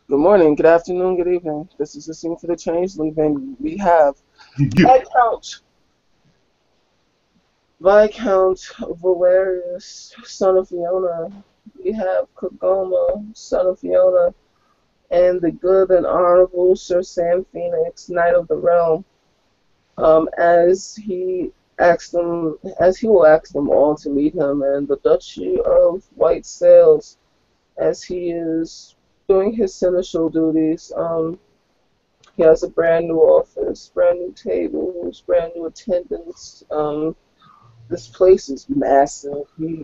Good morning, good afternoon, good evening. This is the scene for the change leaving. We have Viscount, Viscount Valerius, son of Fiona. We have Kegoma, son of Fiona, and the good and honorable Sir Sam Phoenix, Knight of the Realm. As he will ask them all to meet him, and the Duchy of White Sails, as he is doing his seneschal duties. He has a brand new office, brand new tables, brand new attendants. This place is massive. Yeah.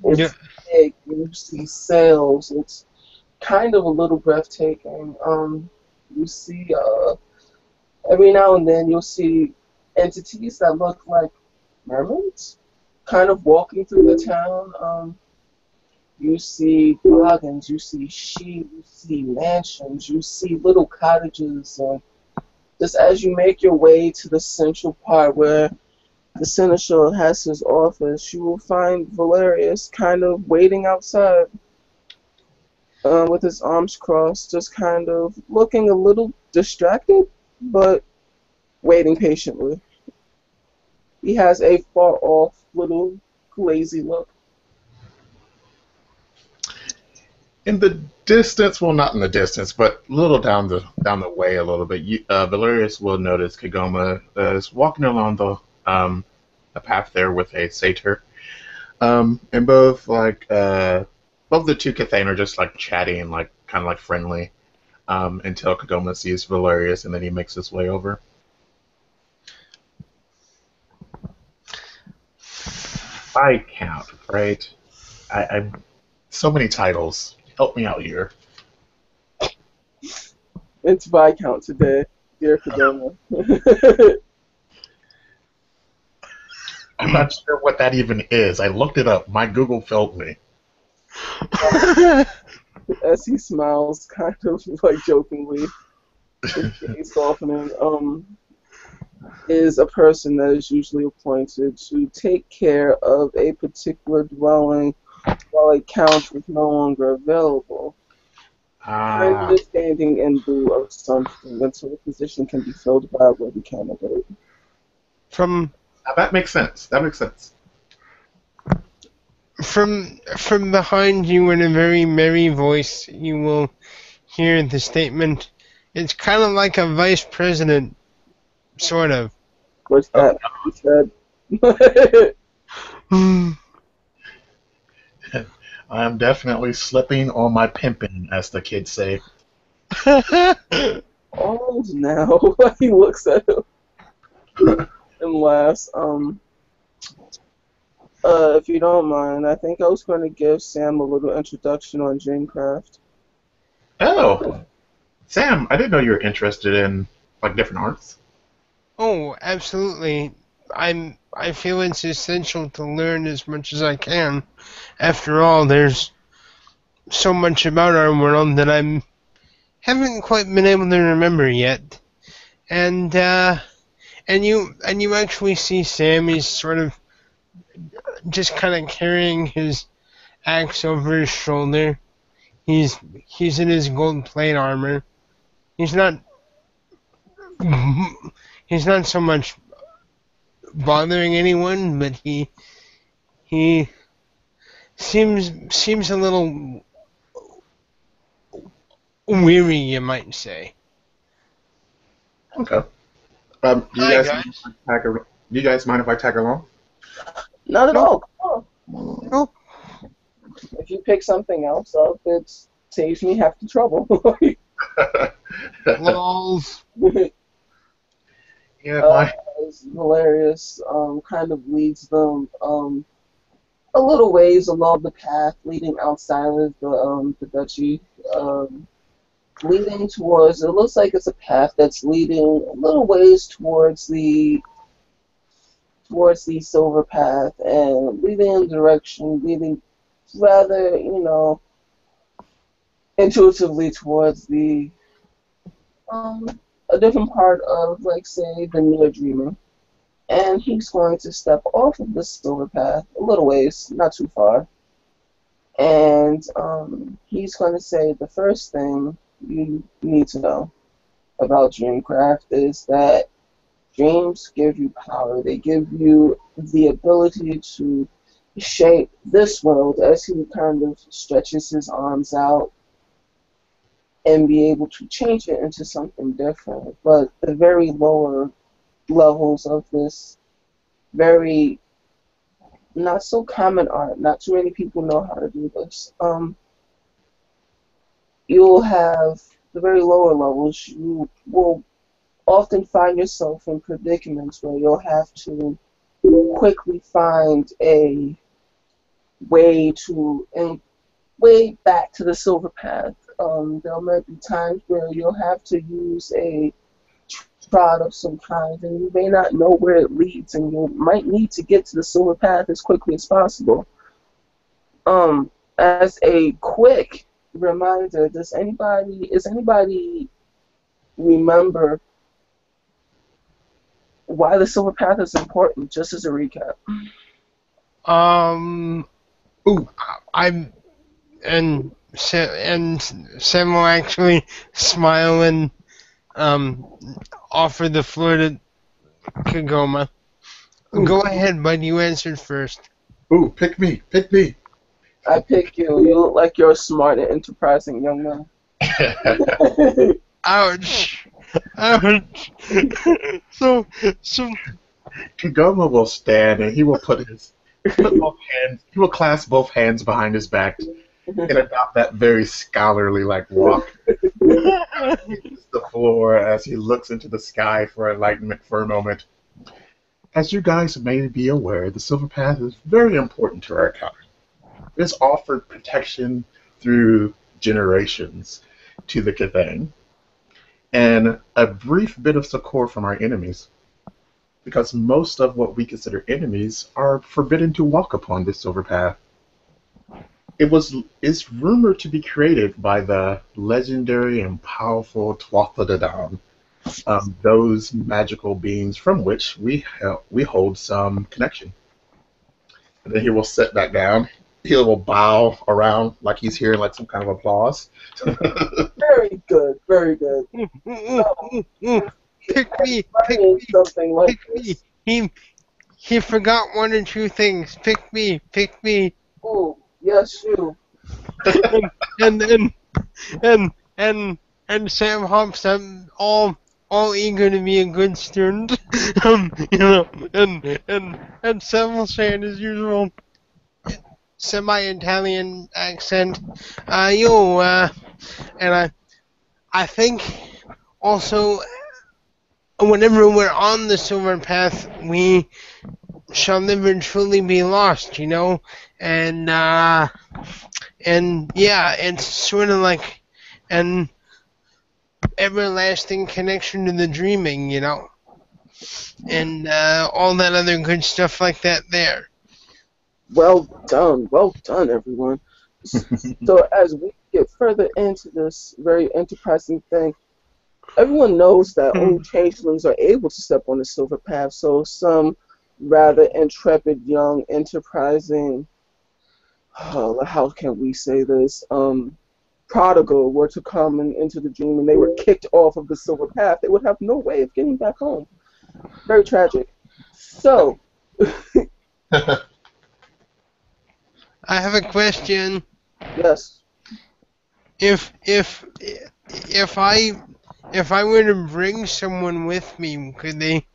It's big. You see sails. It's kind of a little breathtaking. You see, every now and then you'll see entities that look like mermaids, kind of walking through the town. You see gardens, you see sheep, you see mansions, you see little cottages, and just as you make your way to the central part where the seneschal has his office, you will find Valerius kind of waiting outside with his arms crossed, just kind of looking a little distracted, but waiting patiently. He has a far off little lazy look. In the distance, well, not in the distance, but a little down the way a little bit, Valerius will notice Kegoma is walking along the path there with a satyr, and both the two Cathain are just like chatting, like kind of like friendly, until Kagoma sees Valerius, and then he makes his way over. I count, right? I'm so many titles. Help me out here. It's Viscount today, dear Kegoma. I'm not sure what that even is. I looked it up. My Google failed me. As he smiles, kind of like jokingly, his gaze softening, is a person that is usually appointed to take care of a particular dwelling while a count is no longer available. Kind Ah, of standing in lieu of something until the position can be filled by a worthy candidate. From that makes sense. That makes sense. from behind you in a very merry voice, you will hear the statement. It's kind of like a vice president, sort of. What's Oh, that? He said. I am definitely slipping on my pimping, as the kids say. Oh, now he looks at him and laughs. If you don't mind, I think I was going to give Sam a little introduction on Dreamcraft. Oh, Sam, I didn't know you were interested in like different arts. Oh, absolutely. I feel it's essential to learn as much as I can. After all, there's so much about our world that I haven't quite been able to remember yet. And you actually see Sammy's sort of just kind of carrying his axe over his shoulder. He's in his gold plate armor. He's not he's not so much bothering anyone, but he seems a little weary, you might say. Okay. Do you Hi guys mind if guys. I tag? Do you guys mind if I tag along? Not at Nope. all. Come on. Nope. If you pick something else up, it saves me half the trouble. Lols. Yeah, my As Valerius kind of leads them a little ways along the path leading outside of the duchy, leading towards. It looks like it's a path that's leading a little ways towards the silver path and leading in the direction, leading rather intuitively towards the um a different part of, like, say, the near dreaming. And he's going to step off of the silver path a little ways, not too far. And he's going to say the first thing. you need to know about Dreamcraft is that dreams give you power. They give you the ability to shape this world as he kind of stretches his arms out and be able to change it into something different. But the very lower levels of this very not so common art, not too many people know how to do this. You'll have the very lower levels, you will often find yourself in predicaments where you'll have to quickly find a way to and way back to the silver path. There might be times where you'll have to use a trot of some kind, and you may not know where it leads, and you might need to get to the silver path as quickly as possible. As a quick reminder, is anybody remember why the silver path is important? Just as a recap. Um. Ooh, I'm and Sam will actually smile and offer the floor to Kegoma. Ooh, Go ahead, bud. You answered first. ooh, pick me, pick me. I pick you. You look like you're a smart and enterprising young man. Ouch. Ouch. so so. Kagoma will stand and he will put both hands, he will clasp both hands behind his back and adopt that very scholarly like walk. He hits the floor as he looks into the sky for enlightenment for a moment. As you guys may be aware, the Silver Path is very important to our county. It's offered protection through generations to the Cathang, and a brief bit of succor from our enemies, because most of what we consider enemies are forbidden to walk upon this Silver Path. Is rumored to be created by the legendary and powerful Tuathadadam, those magical beings from which we hold some connection. And then he will sit back down. He will bow around like he's hearing like some kind of applause. Very good, very good. So, Pick me, pick learning me, something like pick me. this. He forgot one or two things. Pick me, pick me. Ooh, yes, you. And and and and and Sam hops up all eager to be a good student. And Sam will say in his usual semi-Italian accent, and I think also whenever we're on the silver path, we shall never truly be lost, and yeah, it's sort of like an everlasting connection to the dreaming, and all that other good stuff like that there. Well done, everyone. So, as we get further into this very enterprising thing, everyone knows that only changelings are able to step on the silver path. So, some rather intrepid, young, enterprising, how can we say this? Prodigal were to come into the dream and they were kicked off of the silver path, they would have no way of getting back home. Very tragic. So, I have a question. yes. If if if I were to bring someone with me, could they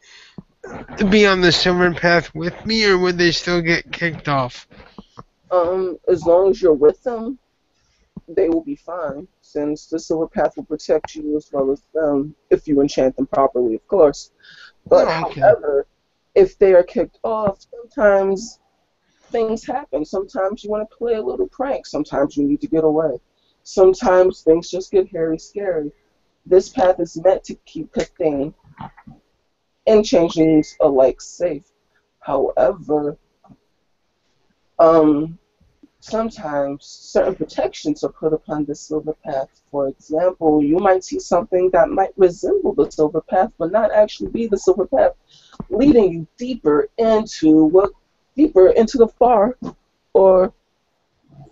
be on the silver path with me, or would they still get kicked off? As long as you're with them, they will be fine, since the silver path will protect you as well as them if you enchant them properly, of course. But Oh, okay. however, if they are kicked off, sometimes things happen. Sometimes you want to play a little prank. Sometimes you need to get away. Sometimes things just get hairy scary. This path is meant to keep Cathane and changelings alike safe. However, um, sometimes certain protections are put upon the silver path. For example, you might see something that might resemble the silver path, but not actually be the silver path, leading you deeper into the far or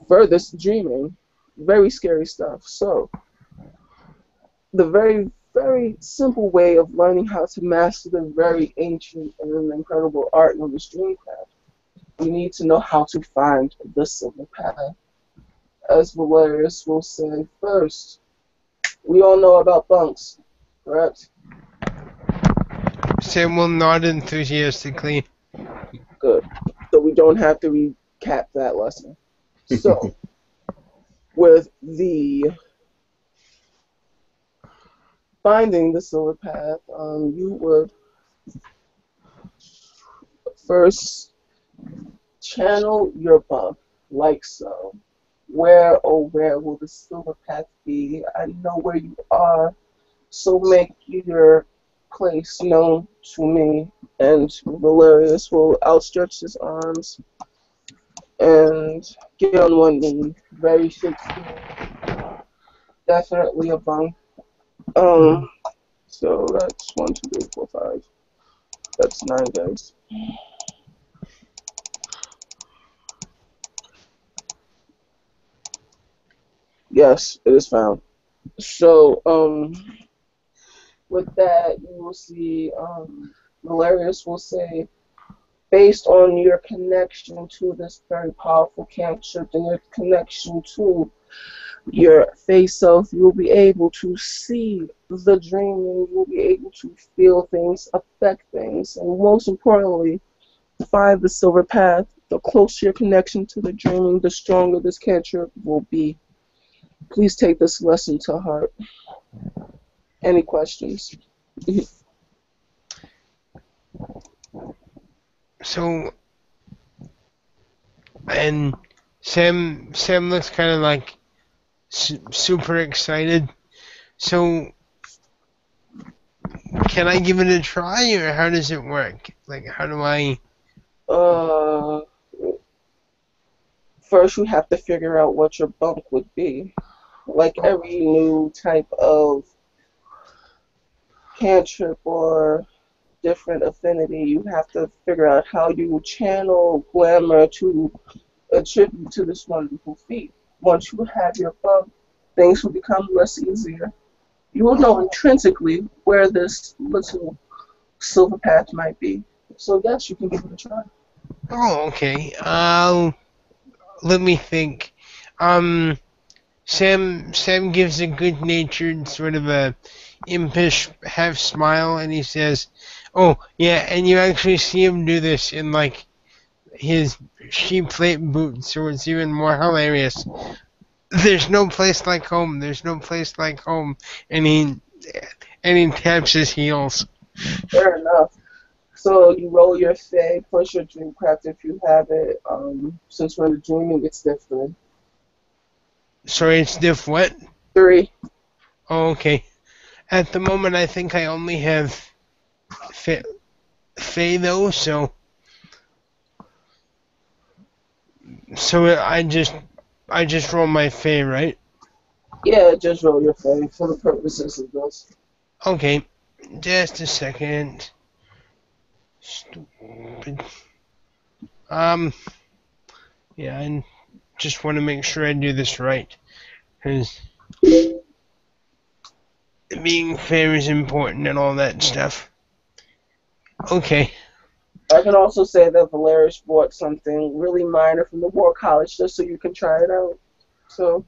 furthest dreaming. Very scary stuff. So, the very, very simple way of learning how to master the very ancient and incredible art of the streamcraft. You need to know how to find the silver path. As Valerius will say first, we all know about bunks, correct? Sam will nod enthusiastically. Good. So we don't have to recap that lesson. So, with the finding the silver path, you would first channel your bunk like so. Where, oh, where will the silver path be? I know where you are, so make your place known to me. And Valerius will outstretch his arms and get on one knee. Very thick skin, definitely a bunk. Mhm. Um, so that's 1, 2, 3, 4, 5. That's 9 guys. Yes, it is found. So, with that, you will see, Valerius will say, based on your connection to this very powerful cantrip and your connection to your face self, you'll be able to see the dreaming, you'll be able to feel things, affect things, and most importantly, find the silver path. The closer your connection to the dreaming, the stronger this cantrip will be. Please take this lesson to heart. Any questions? So, and Sam looks kind of like super excited. So, can I give it a try, or how does it work? Like, how do I? Uh, First you have to figure out what your bunk would be. Like every new type of cantrip or different affinity, you have to figure out how you channel glamour to attribute to this wonderful feat. Once you have your bunk, things will become less easier. You will know intrinsically where this little silver path might be. So yes, you can give it a try. Oh, okay. Let me think. Um, Sam gives a good-natured sort of a impish half smile, and he says, "Oh yeah, and you actually see him do this in like his sheep plate boots, so it's even more hilarious. There's no place like home. There's no place like home." And he taps his heels. Fair enough. So you roll your fade plus your dream craft if you have it. Since we're in the dreaming, it's different. Sorry, it's diff what? 3. Oh, okay. At the moment, I think I only have Faye though, so I just roll my Faye, right? Yeah, just roll your fade for the purposes of this. Okay, just a second. Stupid. Um, yeah, I just want to make sure I do this right, because being fair is important and all that stuff. Okay. I can also say that Valerius bought something really minor from the War College just so you can try it out. So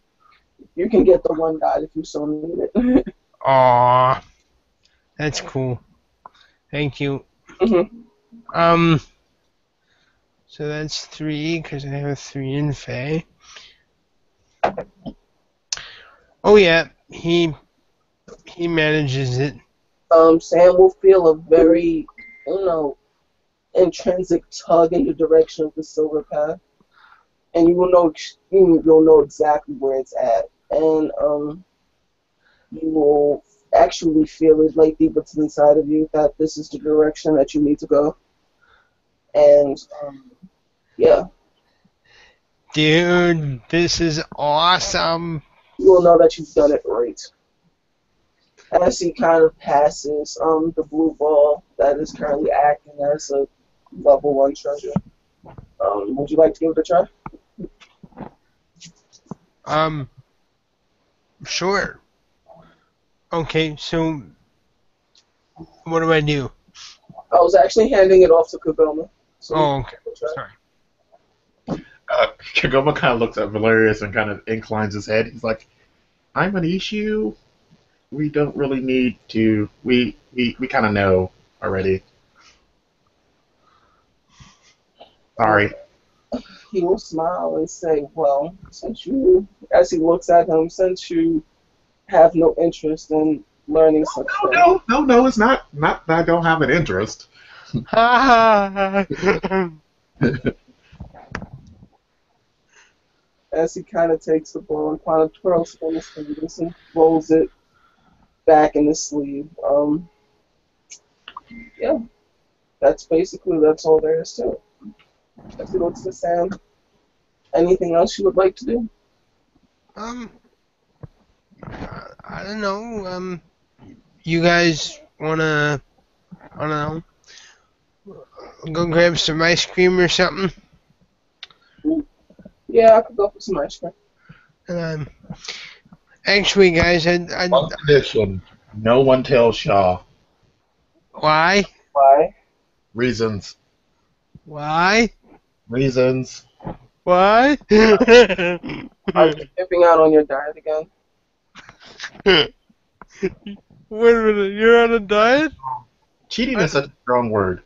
you can get the 1 dot if you so need it. Aw, that's cool. Thank you. Mhm. Um, so that's 3, because I have a 3 in Faye. Oh yeah, he manages it. Sam will feel a very, you know, intrinsic tug in the direction of the silver path, and you'll know exactly where it's at, and you will actually feel it like deep inside of you that this is the direction that you need to go, and yeah, Dude, this is awesome. you will know that you've done it right. As he kind of passes the blue ball that is currently acting as a level 1 treasure. Would you like to give it a try? Um, sure. Okay, so what do I do? I was actually handing it off to Kagoma, so you Oh, can okay. keep a track. Sorry. Kagoma kind of looks at Valerius and kind of inclines his head. He's like, "I'm an issue. We don't really need to. We kind of know already. Uh, Sorry." he will smile and say, "Well, since you," as he looks at him, "since you have no interest in learning such No, things," no, no, no. It's not that I don't have an interest. Ha as he kind of takes the ball and kind of twirls it in his fingers and rolls it back in his sleeve. Yeah, that's all there is to it. As he looks to Sam, anything else you would like to do? um, I don't know. You guys I don't know, go grab some ice cream or something? Yeah, I could go for some ice cream. Um, actually, guys, One condition: no one tells Shaw. why? Why? Reasons. Why? Reasons. Why? Are you skipping out on your diet again? Wait a minute, you're on a diet? Cheating is such a strong word.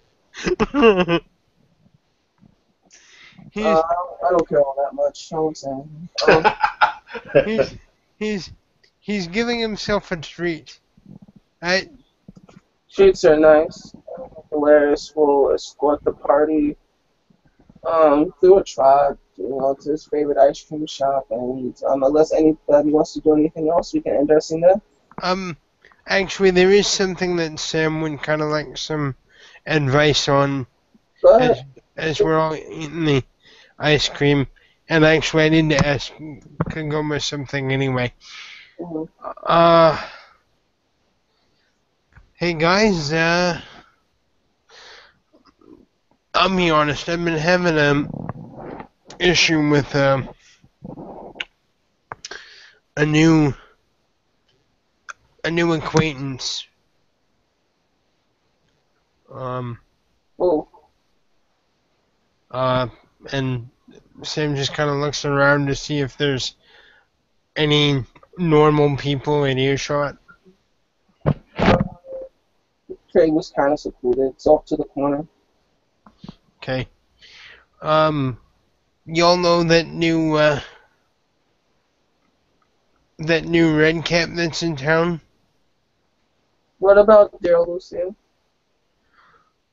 he's I don't care all that much. I was saying. he's he's he's giving himself a treat. Right? Treats are nice. Hilarious will escort the party through a trot, to his favorite ice cream shop, and unless anybody wants to do anything else, we can end our scene there. Um, actually, there is something that Sam would kind of like some advice on Go ahead. as we're all eating the ice cream. And actually, I need to ask Kegoma something anyway. Mhm. Uh, hey guys, I'll be honest. I've been having a issue with a new acquaintance. Um, Oh, uh, and Sam just kind of looks around to see if there's any normal people in earshot. Trey was kind of secluded. It's off to the corner. Okay. Y'all know that new red cap that's in town? What about Daryl Lucille?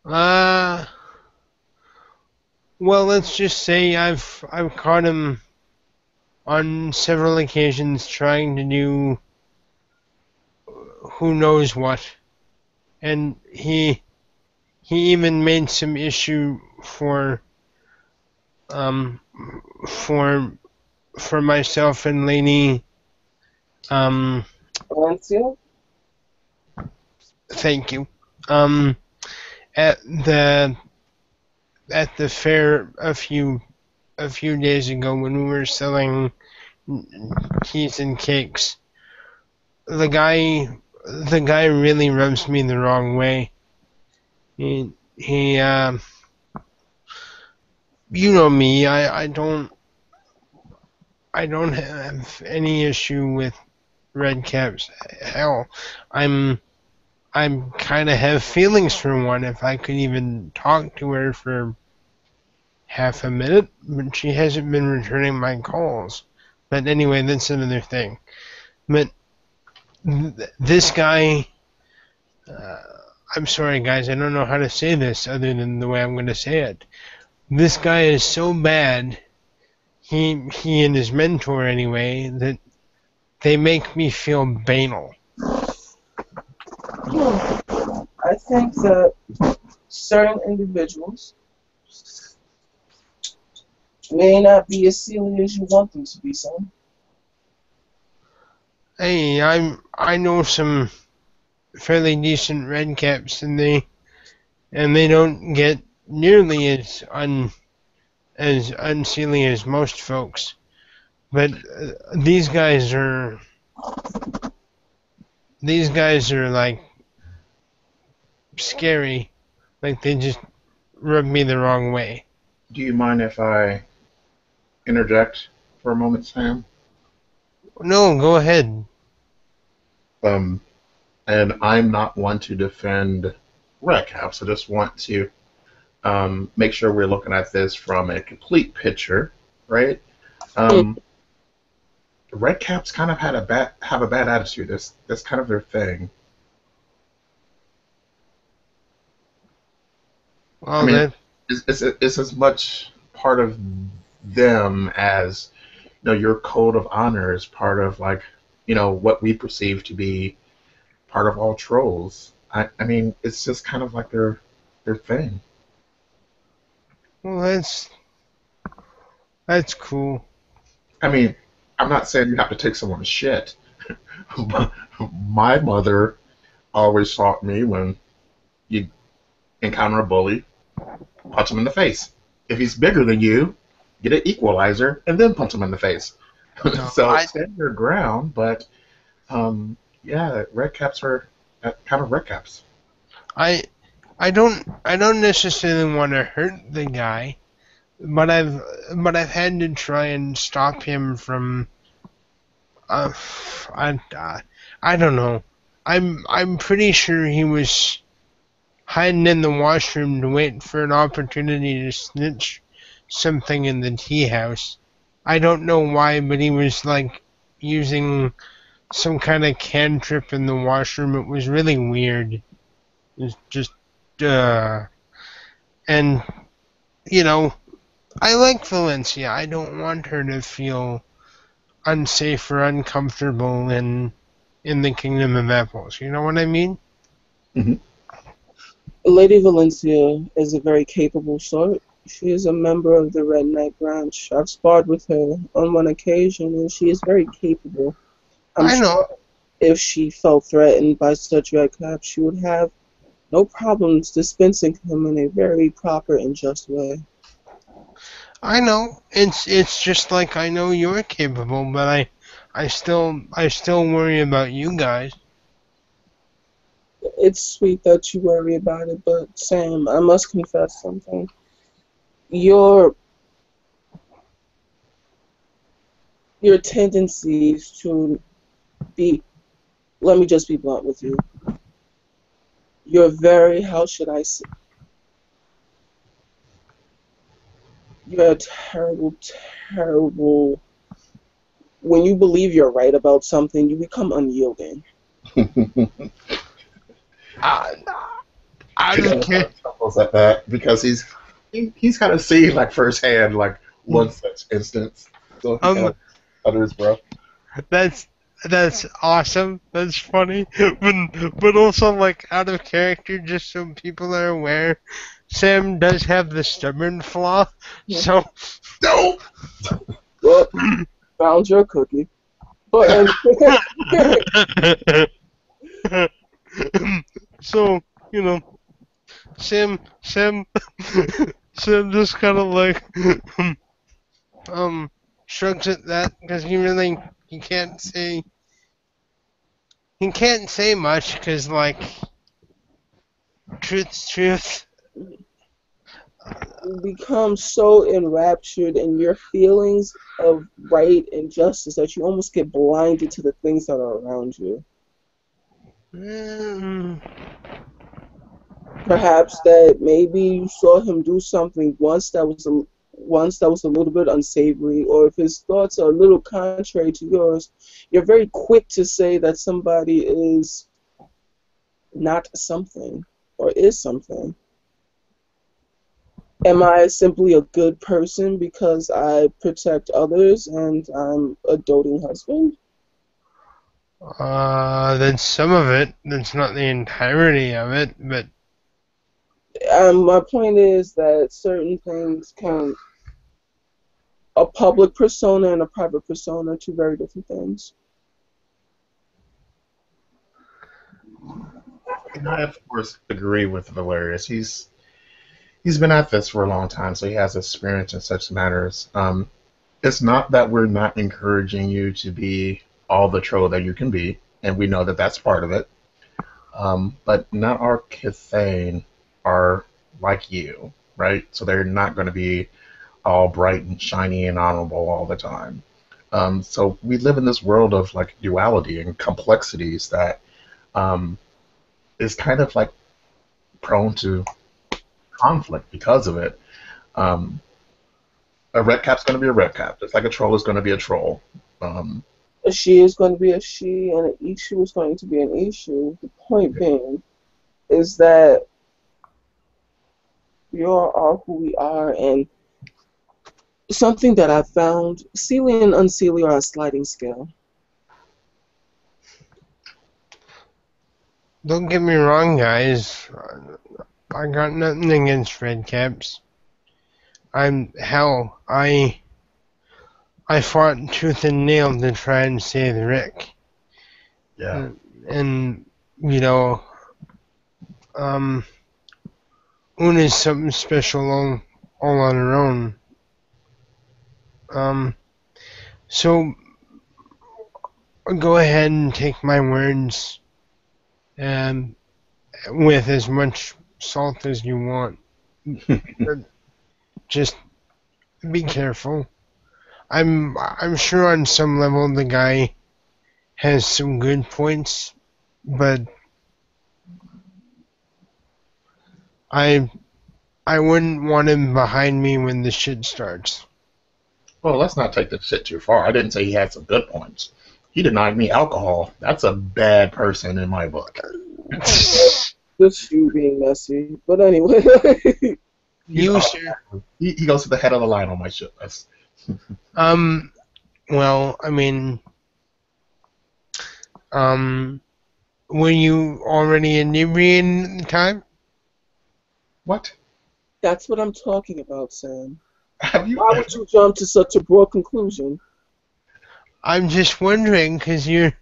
Uh, well, let's just say I've caught him on several occasions trying to do who knows what, and he even made some issue um for myself and Lainey. Valencia? Thank you. Um, at the fair a few days ago when we were selling keys and cakes, the guy really rubs me the wrong way. He you know me. I don't have any issue with red caps. Hell, I'm kind of have feelings for one. If I could even talk to her for half a minute, but she hasn't been returning my calls. But anyway, that's another thing. But this guy, uh, I'm sorry, guys, I don't know how to say this other than the way I'm going to say it. This guy is so bad. He and his mentor anyway that they make me feel banal. I think that certain individuals may not be as silly as you want them to be, son. Hey, I know some fairly decent red caps, and they don't get nearly as unseelie as most folks. But these guys are these guys are like scary. Like they just rub me the wrong way. Do you mind if I interject for a moment, Sam? No, go ahead. Um, and I'm not one to defend red caps. I just want to make sure we're looking at this from a complete picture, right? Um, red caps kind of have a bad attitude. That's kind of their thing. I Well, mean, that it's as much part of them as your code of honor is part of like what we perceive to be part of all trolls. I mean, it's just kind of like their thing. well, that's cool. I mean, I'm not saying you have to take someone's shit. My mother always taught me when you encounter a bully, punch him in the face. If he's bigger than you, get an equalizer and then punch him in the face. No, So stand your ground, but yeah, red caps are kind of red caps. I, I don't necessarily want to hurt the guy, but I've had to try and stop him from. Uh, I don't know. I'm pretty sure he was hiding in the washroom to wait for an opportunity to snitch something in the tea house. I don't know why, but he was like using some kind of cantrip in the washroom. It was really weird. It was just, uh, and you know, I like Valencia. I don't want her to feel unsafe or uncomfortable in the Kingdom of Apples. You know what I mean? Hmm. Lady Valencia is a very capable sort. She is a member of the Red Knight branch. I've sparred with her on one occasion, and she is very capable. I'm I know, sure if she felt threatened by such red caps, she would have no problems dispensing him in a very proper and just way. I know. It's just like I know you're capable, but I still worry about you guys. It's sweet that you worry about it, but Sam, I must confess something. Your your tendencies to be, let me just be blunt with you. You're very, how should I say, you're a terrible, terrible. When you believe you're right about something, you become unyielding. I, I don't care. Chuckles at that because he's kind of seen like firsthand like one such instance, so he kind Um, of under his breath. that's that's awesome. That's funny, but also like out of character, just so people are aware. Sam does have the stubborn flaw, so No. Well, found your cookie. But so you know, Sam, Sam just kind of like um shrugs at that because he can't say much because like truth's truth. you become so enraptured in your feelings of right and justice that you almost get blinded to the things that are around you. Mm, Perhaps that maybe you saw him do something once that was a little bit unsavory, or if his thoughts are a little contrary to yours, you're very quick to say that somebody is not something or is something. Am I simply a good person because I protect others and I'm a doting husband? that's some of it. That's not the entirety of it, but My point is that certain things can, a public persona and a private persona are two very different things. And I of course agree with Valerius. He's been at this for a long time, so he has experience in such matters. It's not that we're not encouraging you to be all the troll that you can be. and we know that that's part of it. But not our Kithane are like you, right? So they're not going to be all bright and shiny and honorable all the time. So we live in this world of like duality and complexities that um, is kind of like prone to conflict because of it. Um, a red cap's going to be a red cap, just like a troll is going to be a troll. Um, A she is going to be a she, and an issue is going to be an issue. The point being is that we all are who we are, and something that I found, Seelie and Unseelie are a sliding scale. Don't get me wrong, guys. I got nothing against red caps. I fought tooth and nail to try and save Rick. yeah. And you know, Una's something special all on her own. So go ahead and take my words with as much salt as you want. Just be careful. I'm sure on some level the guy has some good points, but I wouldn't want him behind me when the shit starts. Well, let's not take the shit too far. I didn't say he had some good points. He denied me alcohol. That's a bad person in my book. Just you being messy. But anyway. You, sir. He goes to the head of the line on my shit list. Well, I mean, were you already inebriated at the time? What? That's what I'm talking about, Sam. Have you? Why would you jump to such a broad conclusion? I'm just wondering because you're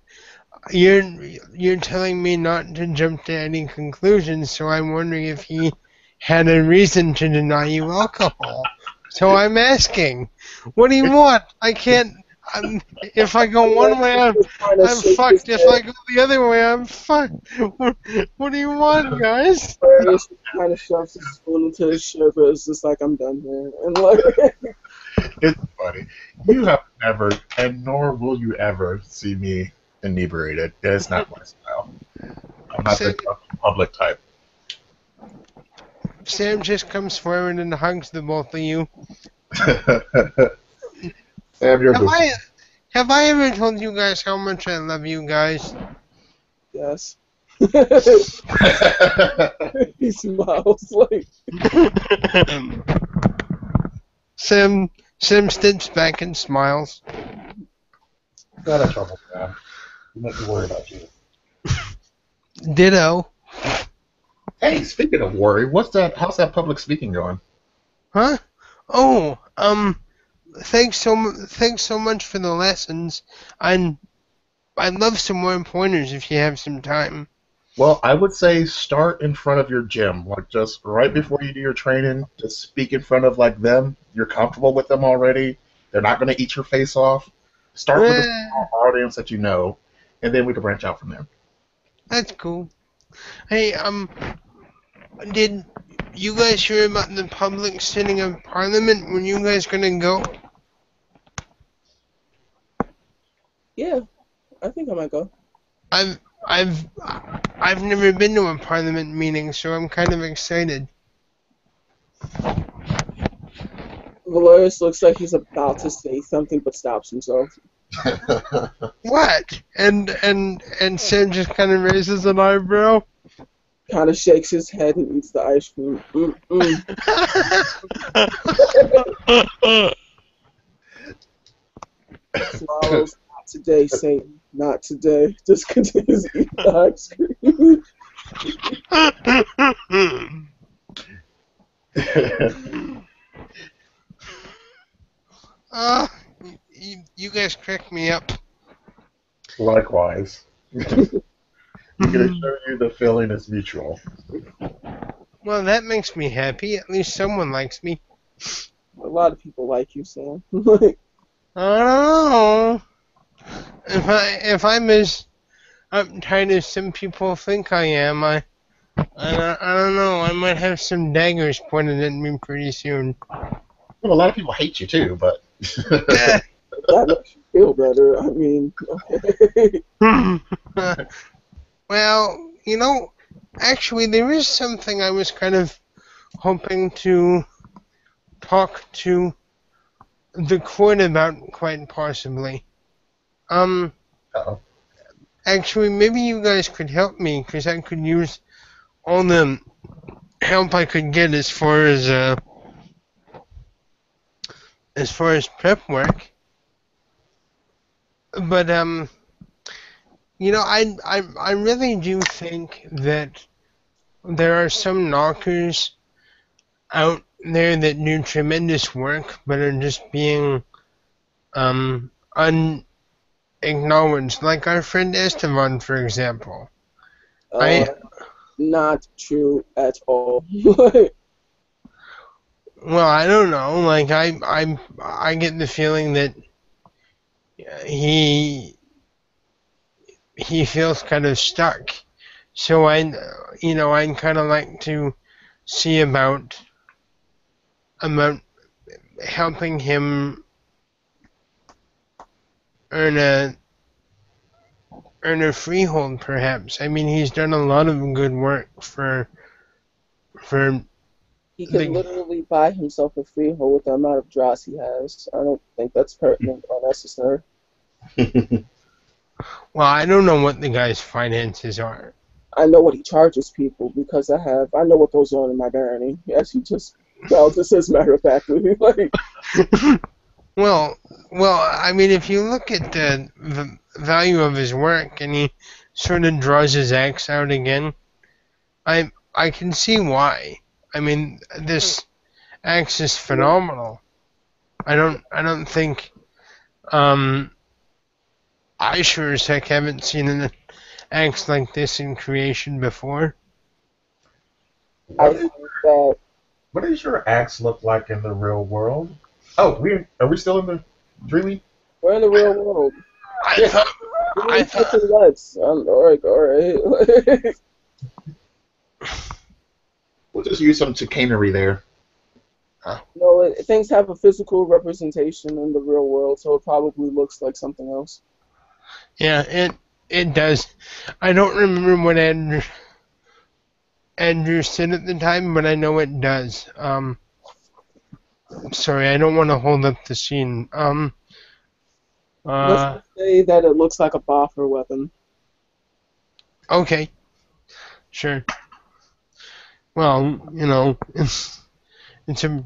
telling me not to jump to any conclusions, so I'm wondering if he had a reason to deny you alcohol. So I'm asking, what do you want? I can't. If I go one way, I'm fucked. If I go the other way, I'm fucked. What do you want, guys? Aquarius kind of shoves his spoon into his shirt, but it's just like, I'm done here. And like, It's funny. You have never, and nor will you ever, see me inebriated. It's not my style. I'm not the public type. Sam just comes forward and hugs the both of you. Sam, you're good. Have I ever told you guys how much I love you guys? yes. He smiles like. Sam steps back and smiles. Not a trouble, man. You make me worry about you. Ditto. Hey, speaking of worry, what's that? How's that public speaking going? Huh? Oh, thanks so much for the lessons. I'd love some more pointers if you have some time. Well, I would say start in front of your gym, like just right before you do your training. Just speak in front of like them. You're comfortable with them already. They're not going to eat your face off. Start with a small audience that you know, and then we can branch out from there. That's cool. Hey, did you guys hear about the public sitting of Parliament? Were you guys gonna go? Yeah, I think I might go. I've never been to a Parliament meeting, so I'm kind of excited. Valerius looks like he's about to say something, but stops himself. What? And Sam just kind of raises an eyebrow. Kind of shakes his head and eats the ice cream. Swallows. Not today, Satan. Not today. Just continues to eat the ice cream. You guys crack me up. Likewise. I'm going to show you the feeling is mutual. Well, that makes me happy. At least someone likes me. A lot of people like you, Sam. I don't know. If I'm as uptight as some people think I am. I don't know. I might have some daggers pointed at me pretty soon. Well, a lot of people hate you too, but Eh. That makes you feel better. I mean, okay. Well, actually, there is something I was kind of hoping to talk to the court about, quite possibly. Um, uh-oh. Actually, maybe you guys could help me, because I could use all the help I could get as far as prep work. But I really do think that there are some knockers out there that do tremendous work, but are just being unacknowledged, like our friend Esteban, for example. Uh, I Not true at all. Well, I don't know. Like I get the feeling that he he feels kind of stuck. So I'd kind of like to see about helping him earn a earn a freehold, perhaps. I mean, he's done a lot of good work for He could the. literally buy himself a freehold with the amount of dross he has. I don't think that's pertinent or necessary. Well, I don't know what the guy's finances are. I know what he charges people because I know what goes on in my barony. As he just, well, just as matter of factly, like, Well, I mean, if you look at the value of his work and he sort of draws his axe out again, I can see why. I mean, this axe is phenomenal. I don't think um I sure as heck haven't seen an axe like this in creation before. I what is think that what does your axe look like in the real world? Oh, are we still in the dreaming? we're in the real world. I Yeah. thought I Doing thought touching nuts. All right. We'll just use some chicanery there. No, things have a physical representation in the real world, so it probably looks like something else. yeah, it does. I don't remember what Andrew said at the time, but I know it does. Sorry, I don't want to hold up the scene. Let's Uh, just say that it looks like a boffer weapon. okay, sure. Well, it's a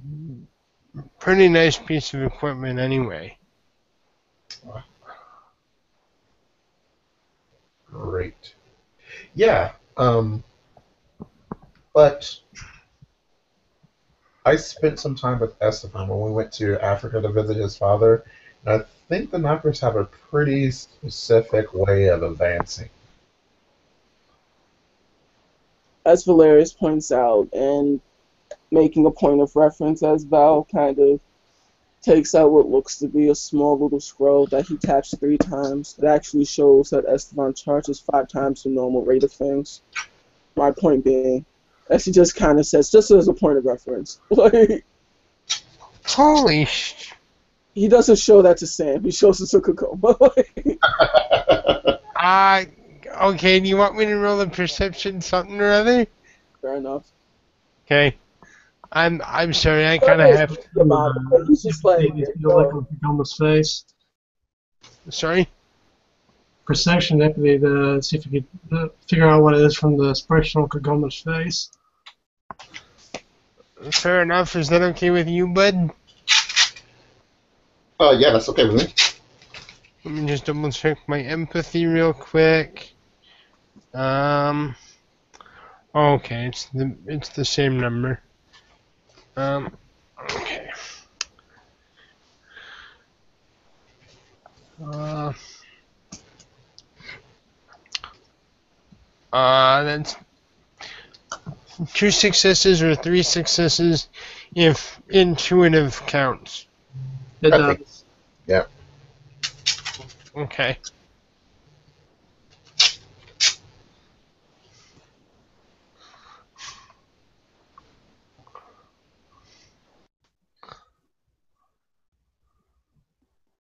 pretty nice piece of equipment anyway. Great. Yeah. But I spent some time with Esteban when we went to Africa to visit his father, and I think the knockers have a pretty specific way of advancing. As Valerius points out, and making a point of reference as Val kind of takes out what looks to be a small little scroll that he taps 3 times. It actually shows that Esteban charges 5 times the normal rate of things. My point being, as he just kind of says, just as a point of reference, like, Holy he doesn't show that to Sam. He shows it to Kegoma. uh, okay, do you want me to roll a perception something or other? Fair enough. Okay. I'm sorry, I kinda have About it, but he's just like, See if you look on Kegoma's face. sorry? Perception equity to see if you could figure out what it is from the expression on Kegoma's face. Fair enough, is that okay with you, bud? Yeah, that's okay with me. Let me just double check my empathy real quick. Okay, it's the same number. Okay. That's 2 successes or 3 successes if intuitive counts. It Okay. does. Yeah. Okay.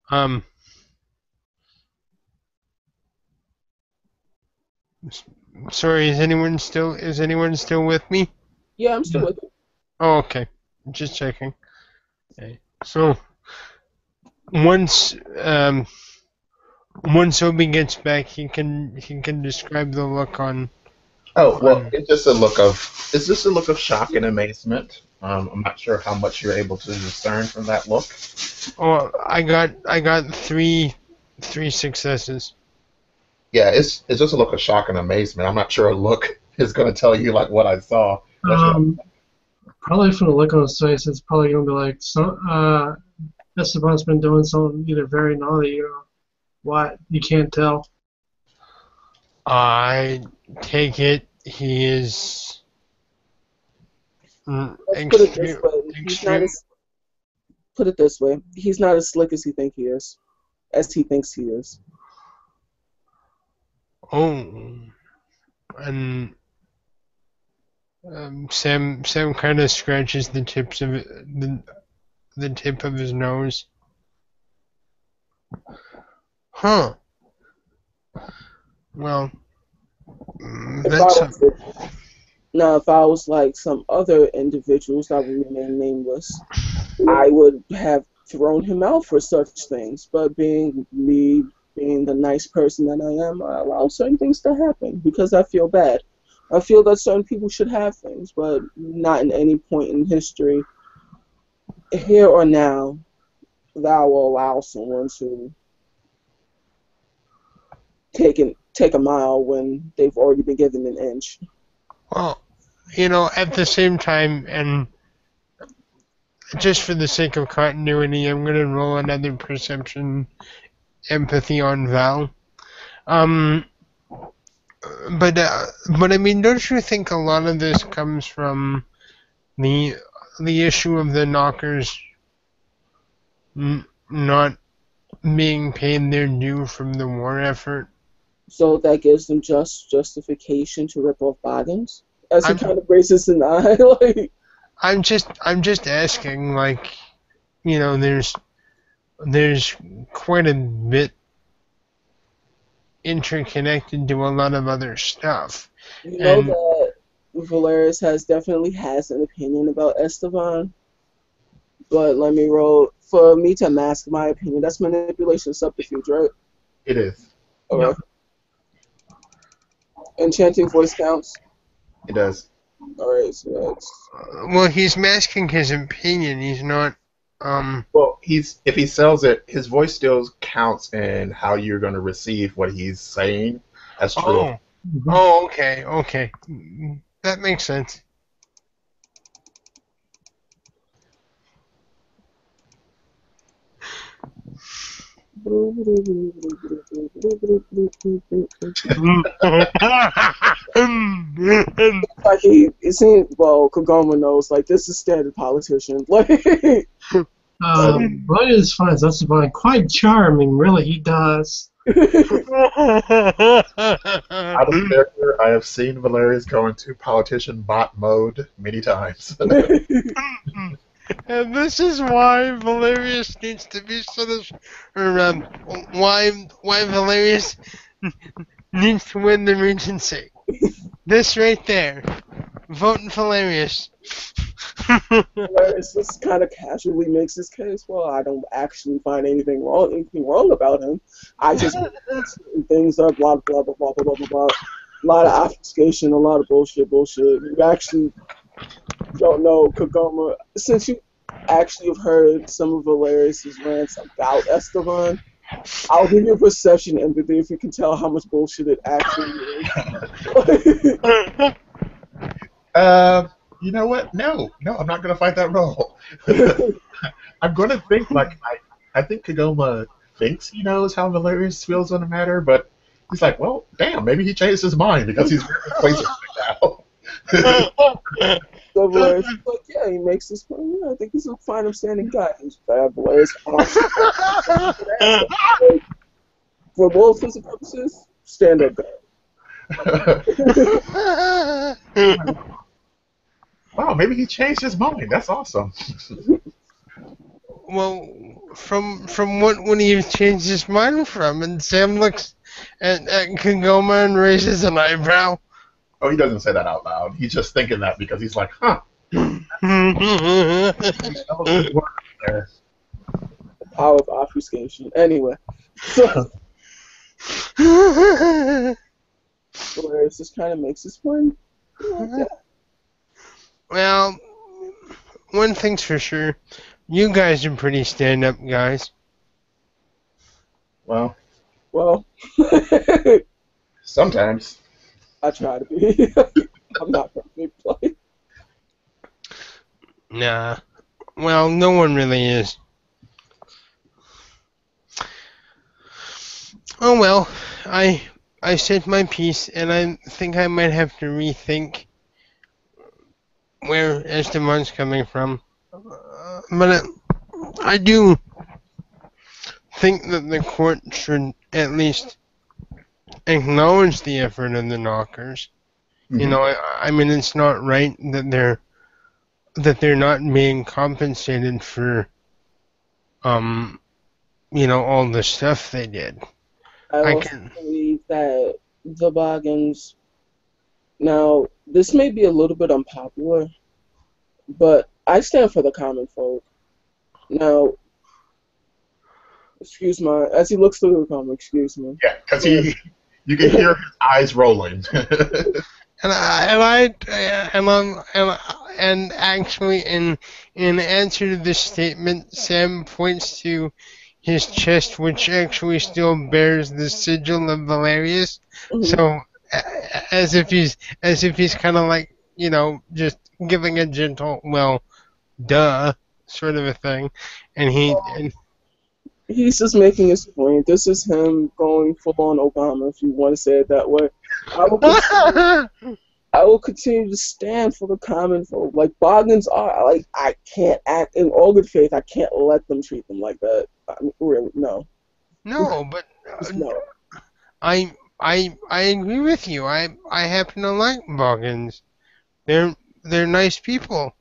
Um, sorry, is anyone still with me? Yeah, I'm still Yeah. with you. Oh, okay. Just checking. Okay. So once once Obi gets back, he can describe the look Oh well, on. it's just a look of shock and amazement. I'm not sure how much you're able to discern from that look. Oh, I got three successes. Yeah, it's just a look of shock and amazement. I'm not sure a look is going to tell you like what I saw. Unless you Um, Probably from the look on his face, it's probably gonna be like Esteban's been doing something either very naughty or what. You can't tell. I take it he is Let's put it this extreme way. He's not extreme. as put it this way. He's not as slick as he thinks he is. Oh, and Sam kind of scratches the tips of the tip of his nose. Huh. Well, If I that's a. was Now, if I was like some other individuals that would remain nameless, I would have thrown him out for such things. But being me, being the nice person that I am, I allow certain things to happen because I feel bad. I feel that certain people should have things, but not in any point in history, here or now, that I will allow someone to take a mile when they've already been given an inch. Well, at the same time, and just for the sake of continuity, I'm gonna roll another perception empathy on Val. Um, but I mean, don't you think a lot of this comes from the the issue of the knockers not being paid their due from the war effort? So that gives them just justification to rip off bottoms. As he I'm kind of raises an eye, like I'm just asking, like, there's quite a bit interconnected to a lot of other stuff, you know and that Valeris has an opinion about Esteban, but let me roll for me to mask my opinion. That's manipulation subterfuge, right? it is. Yep. Okay. Enchanting voice counts. It does. All right, so that's well, he's masking his opinion. He's not. Well, he's if he sells it, his voice still counts in how you're going to receive what he's saying as true. Oh, Mhm. oh, okay, okay, that makes sense. like it seems well. Kagoma knows like this is standard politician. Like Brian finds Esteban quite charming. Really, he does. Out of character, I have seen Valerius go into politician bot mode many times. And this is why Valerius needs to be or why Valerius needs to win the Regency. This right there, voting Valerius. Whereas just kind of casually makes his case. Well, I don't actually find anything wrong about him. I just things are blah blah blah blah blah blah blah. A lot of obfuscation, a lot of bullshit. You actually don't know Kagoma since you actually have heard some of Valerius's rants about Esteban. I'll give you a perception empathy if you can tell how much bullshit it actually is. You know what? No, I'm not going to fight that role. I'm going to think like I think Kagoma thinks he knows how Valerius feels on the matter, but he's like, well, damn, maybe he changed his mind because he's very persuasive right now. So Valerius is like, yeah, he makes this point. Yeah, I think he's a fine, upstanding guy. He's bad, Valerius. Awesome. For both intents and purposes, stand up guy. Wow, maybe he changed his mind. That's awesome. Well, from what would he have changed his mind from? And Sam looks at Kegoma and raises an eyebrow. Oh, he doesn't say that out loud. He's just thinking that because he's like, huh, that was a good word there. The power of obfuscation. Anyway, so Hilarious just kind of makes his point. Yeah. Well, one thing's for sure, you guys are pretty stand-up guys. Well, Well, sometimes. I try to be. I'm not perfect, but Nah. Well, no one really is. Oh well, I said my piece, and I think I might have to rethink where Esteban's coming from. But I do think that the court should at least acknowledge the effort of the knockers. You know, I mean, it's not right that they're not being compensated for, all the stuff they did. I I also can. believe that the Boggins. Now, this may be a little bit unpopular, but I stand for the common folk. Now, as he looks through the comment, excuse me. Yeah, because you can hear his eyes rolling. And actually, in answer to this statement, Sam points to his chest, which actually still bears the sigil of Valerius. Mhm. So, as if he's kind of like, just giving a gentle, well, duh, sort of a thing, and He's just making his point. This is him going full on Obama, if you want to say it that way. I will continue to stand for the common folk. Like, Boggins are, like, I can't act, in all good faith, I can't let them treat them like that. I mean, really, no. no, but Just no. I agree with you. I happen to like Boggins. They're nice people.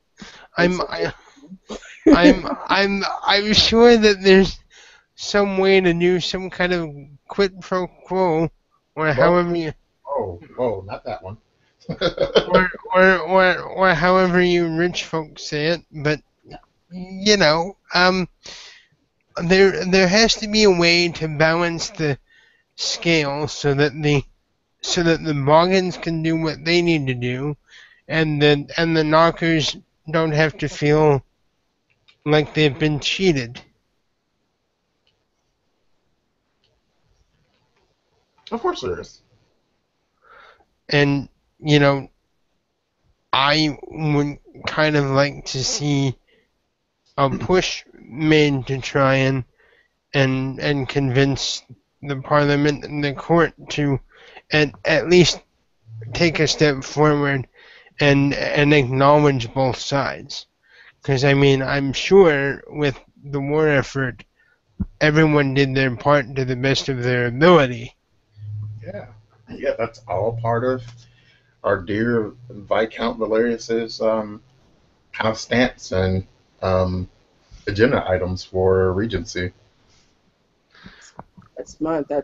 I'm sure that there's some way to do some kind of quid pro quo, or however you, Whoa, not that one. or however you rich folks say it. But there has to be a way to balance the scale so that the Boggins can do what they need to do, and the knockers don't have to feel like they've been cheated. Of course there is. And I would kind of like to see a push made to try and convince the Parliament and the court to at least take a step forward and acknowledge both sides. Because I mean, I'm sure with the war effort, everyone did their part to the best of their ability. Yeah, that's all part of our dear Viscount Valerius's kind of stance and agenda items for Regency. That's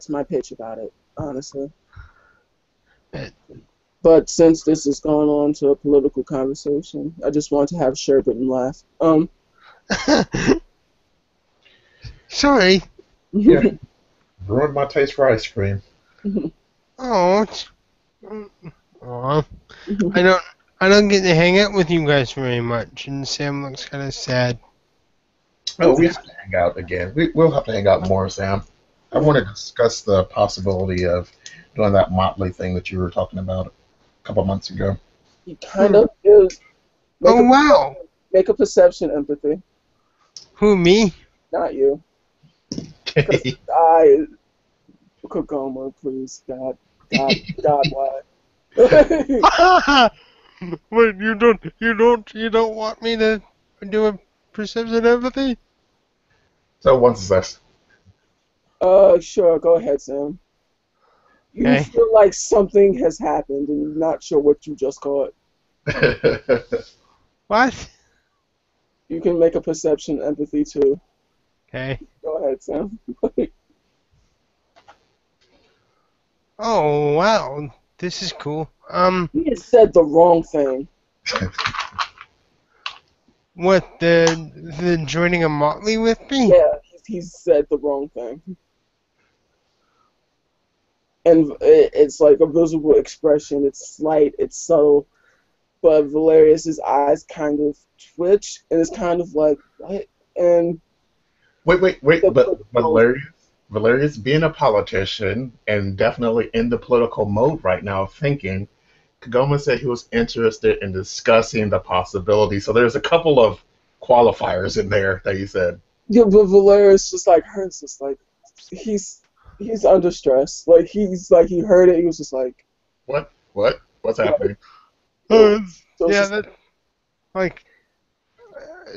my pitch about it, honestly. But- But since this is going on to a political conversation, I just want to have Sherbet and laugh. Sorry. Yeah. Ruined my taste for ice cream. Oh. Aw. I don't get to hang out with you guys very much, and Sam looks kind of sad. Oh, we have to hang out again. We'll have to hang out more, Sam. I want to discuss the possibility of doing that Motley thing that you were talking about a couple months ago. He kind of is. Wow. Make a perception empathy. Who, me? Not you. Kegoma, please, God, why? Wait, you don't want me to do a perception empathy? So one success. Sure, go ahead, Sam. You Okay. feel like something has happened and you're not sure what you just caught. What? You can make a perception empathy too. Okay. Go ahead, Sam. Oh wow, this is cool. He has said the wrong thing. What the joining a motley with me? Yeah, he's said the wrong thing. And it's like a visible expression. It's slight, it's subtle, but Valerius's eyes kind of twitch, and it's kind of like what? And Wait. the But oh, Valerius, being a politician and definitely in the political mode right now, thinking, Kagoma said he was interested in discussing the possibility. So there's a couple of qualifiers in there that he said. yeah, but Valerius just like hurts. Just like he's he's under stress. Like he's like he heard it. He was just like What? What's like happening? Uh, so it's yeah, just that like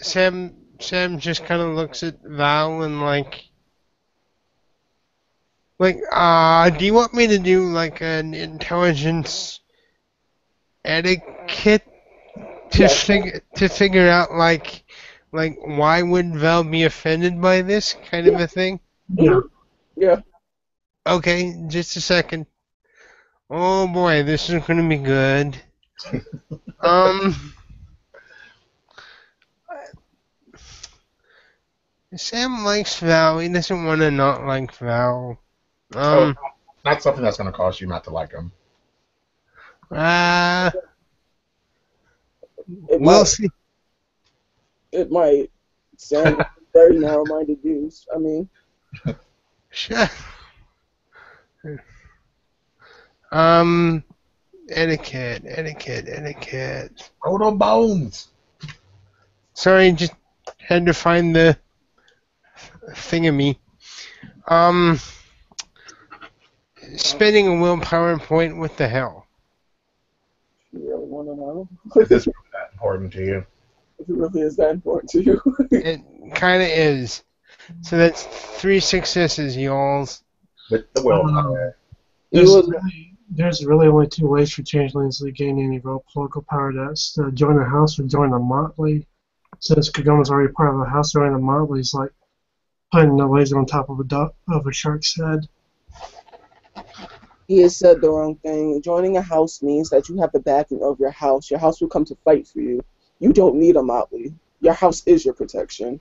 Sam just kind of looks at Val and do you want me to do like an intelligence etiquette to yeah figure out like why would Val be offended by this kind yeah of a thing? Yeah. mhm, yeah. Okay, just a second. Oh boy, this is gonna be good. Um, Sam likes Val. He doesn't want to not like Val. Oh, Um, not something that's going to cause you not to like him. uh, It we'll might see. it might. Sam is a very narrow-minded dude. I mean, Sure. Um, etiquette. Roto Bones! Sorry, just had to find the thingamy. Um, spending a willpower point. What the hell? you really want to know Is this really that important to you? if it really is that important to you. It kind of is. So that's 3 successes, y'alls. With the Um, willpower. You was there's really only two ways for changelings to gain any real political power. That's to join a house or join a motley. Since Kagoma's already part of a house, joining a motley is like putting a laser on top of a shark's head. he has said the wrong thing. Joining a house means that you have the backing of your house. Your house will come to fight for you. You don't need a motley. Your house is your protection.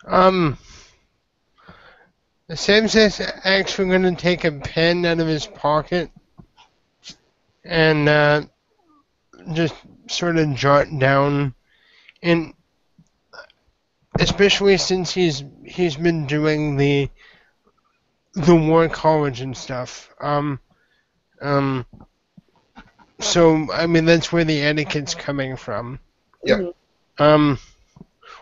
Um, Sam says actually going to take a pen out of his pocket and just sort of jot down, and especially since he's been doing the war college and stuff. Um, so I mean that's where the etiquette's coming from. Yep. Hmm. Um,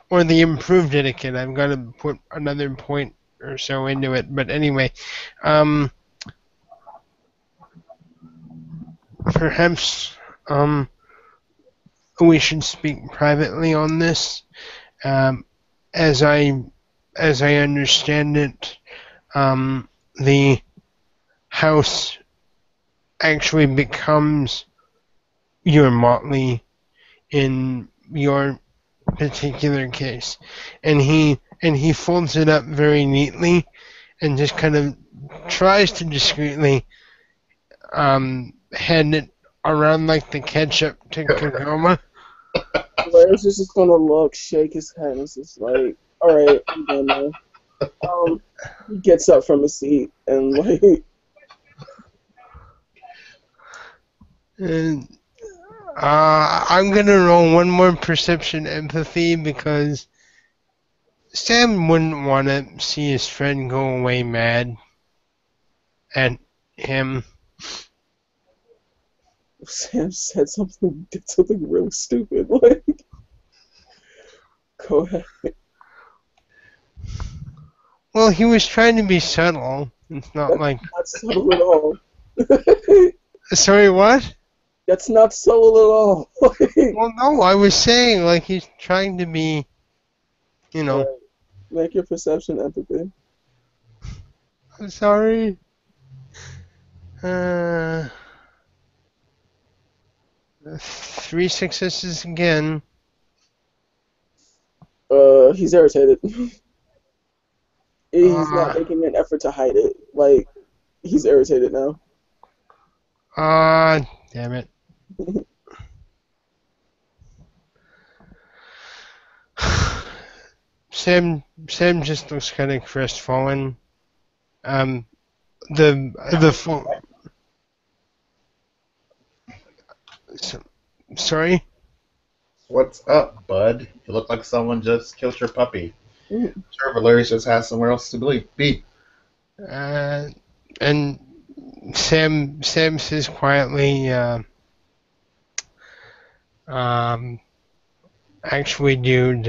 or the improved etiquette. I've got to put another point or so into it, but anyway, um, perhaps we should speak privately on this. Um, as I understand it, the house actually becomes your motley in your particular case, and he folds it up very neatly and just kind of tries to discreetly hand it around like the ketchup to Kegoma. Larry's just gonna look, shake his head, and it's just like, all right, I'm done now. He gets up from his seat and like, And I'm gonna roll one more perception empathy because Sam wouldn't want to see his friend go away mad at him. Sam said something really stupid. Like, go ahead. Well, he was trying to be subtle. It's not That's like. not subtle at all. Sorry, what? That's not subtle at all. Like, Well, no, I was saying like he's trying to be, you all know. right, make your perception empathy. I'm sorry. Uh, 3 successes again. He's irritated. He's not Uh, making an effort to hide it. Like, he's irritated now. uh, damn it. Sam just looks kind of crestfallen. Um, the phone. Sorry. What's up, bud? You look like someone just killed your puppy. Sure, Valerius just has somewhere else to be. Uh, and Sam says quietly, um, actually, dude,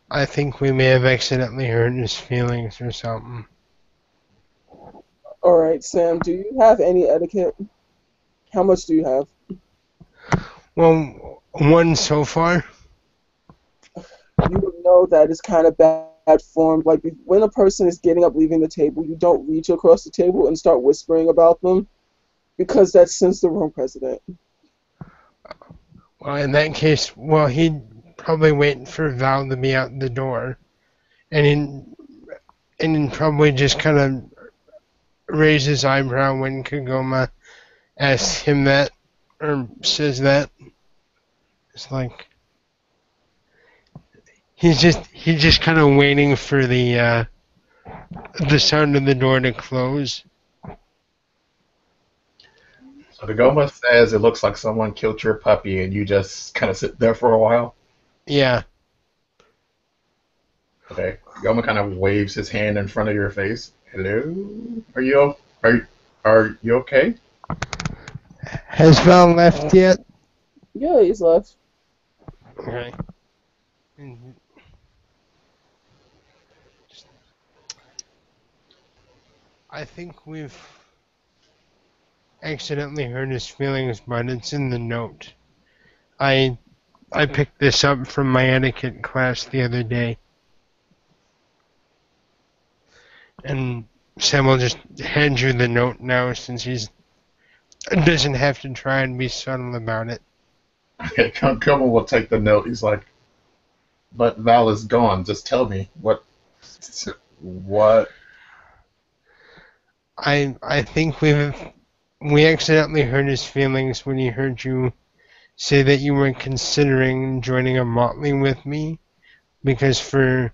I think we may have accidentally hurt his feelings or something. All right, Sam. Do you have any etiquette? How much do you have? Well, one so far. You would know that it's kind of bad form. Like when a person is getting up, leaving the table, you don't reach across the table and start whispering about them because that sends the wrong precedent. Well, in that case, well, he'd probably wait for Val to be out the door, and then probably just kind of raise his eyebrow when Kegoma asks him that or says that. It's like he's just kind of waiting for the sound of the door to close. So the Goma says it looks like someone killed your puppy, and you just kind of sit there for a while. Yeah. Okay. Goma kind of waves his hand in front of your face. Hello? Are you okay? Has Val left yet? Yeah, he's left. Okay. I think we've accidentally hurt his feelings, but it's in the note. I I picked this up from my etiquette class the other day, and Sam will just hand you the note now since he doesn't have to try and be subtle about it. Okay, Goma will take the note. He's like, but Val is gone. Just tell me what? I think we accidentally hurt his feelings when he heard you say that you were considering joining a motley with me, because for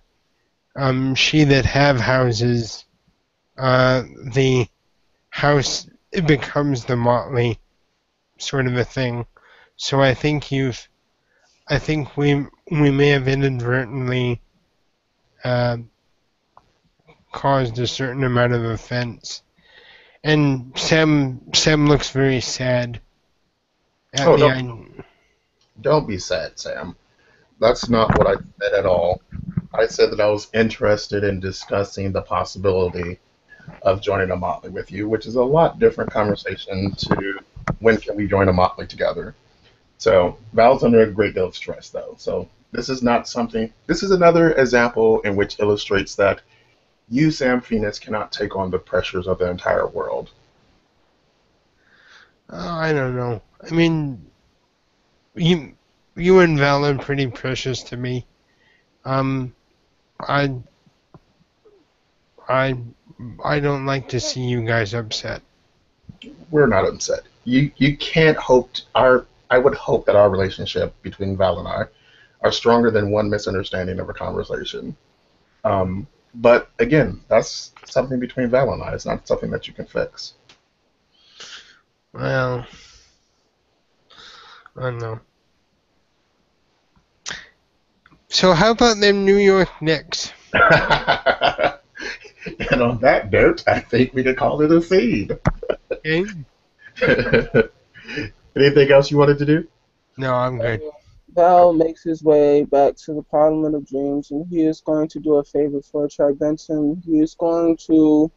she that have houses, the house it becomes the motley sort of a thing. So I think we may have inadvertently uh, caused a certain amount of offense. And Sam looks very sad at Oh, the don't end. don't be sad, Sam. That's not what I said at all. I said that I was interested in discussing the possibility of joining a motley with you, which is a lot different conversation to when can we join a motley together. So Val's under a great deal of stress, though. So this is not something. This is another example in which illustrates that you, Sam Phoenix, cannot take on the pressures of the entire world. Oh, I don't know. I mean, you you and Val are pretty precious to me. Um, I I I don't like to see you guys upset. We're not upset. You can't hope our. I would hope that our relationship between Val and I are stronger than one misunderstanding of a conversation. But again, that's something between Val and I. It's not something that you can fix. Well, I don't know. So how about them New York Knicks? And on that note, I think we could call it a scene. Okay? Anything else you wanted to do? No, I'm good. Val makes his way back to the Parliament of Dreams, and he is going to do a favor for Chad Benson. He is going to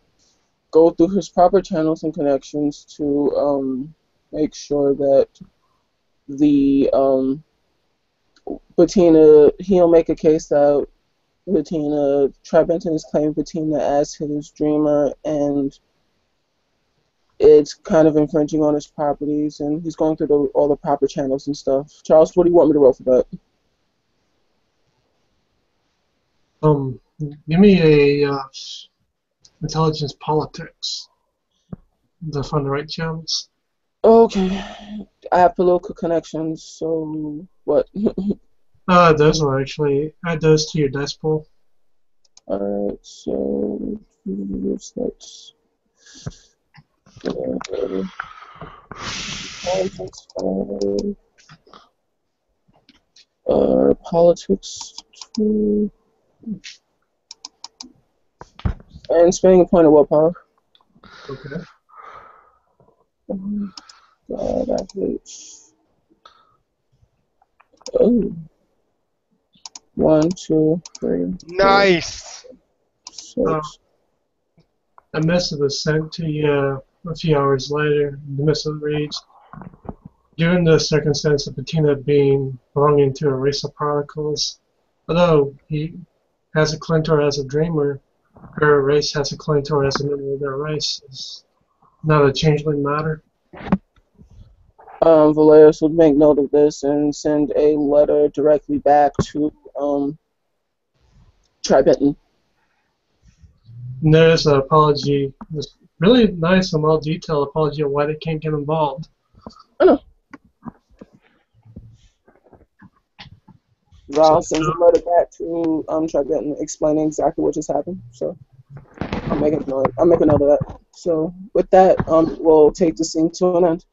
go through his proper channels and connections to make sure that the Bettina, he'll make a case that Bettina, Chad Benson is claiming Bettina as his dreamer, and it's kind of infringing on his properties, and he's going through all the proper channels and stuff. Charles, what do you want me to roll for that? Give me a intelligence politics to find the right channels. Okay. I have political connections, so what? Those will actually add those to your dice pool. Alright, so that's politics, politics 2, and spending a point of willpower. Okay. Oh, God, I hate. Oh. 1, 2, 3, 4, Nice. 6. A message was sent to you a few hours later. The message reads, given the circumstance of Bettina being belonging to a race of particles, although he has a claim to her as a dreamer, her race has a claim to her as a member of their race. Is not a changeling matter. Valeris would make note of this and send a letter directly back to Tribenton. And there's an apology, this really nice and well-detailed apology of why they can't get involved. I know. Val sends a letter back to Tribenton explaining exactly what just happened. So I'll make a note of that. So with that, we'll take the scene to an end.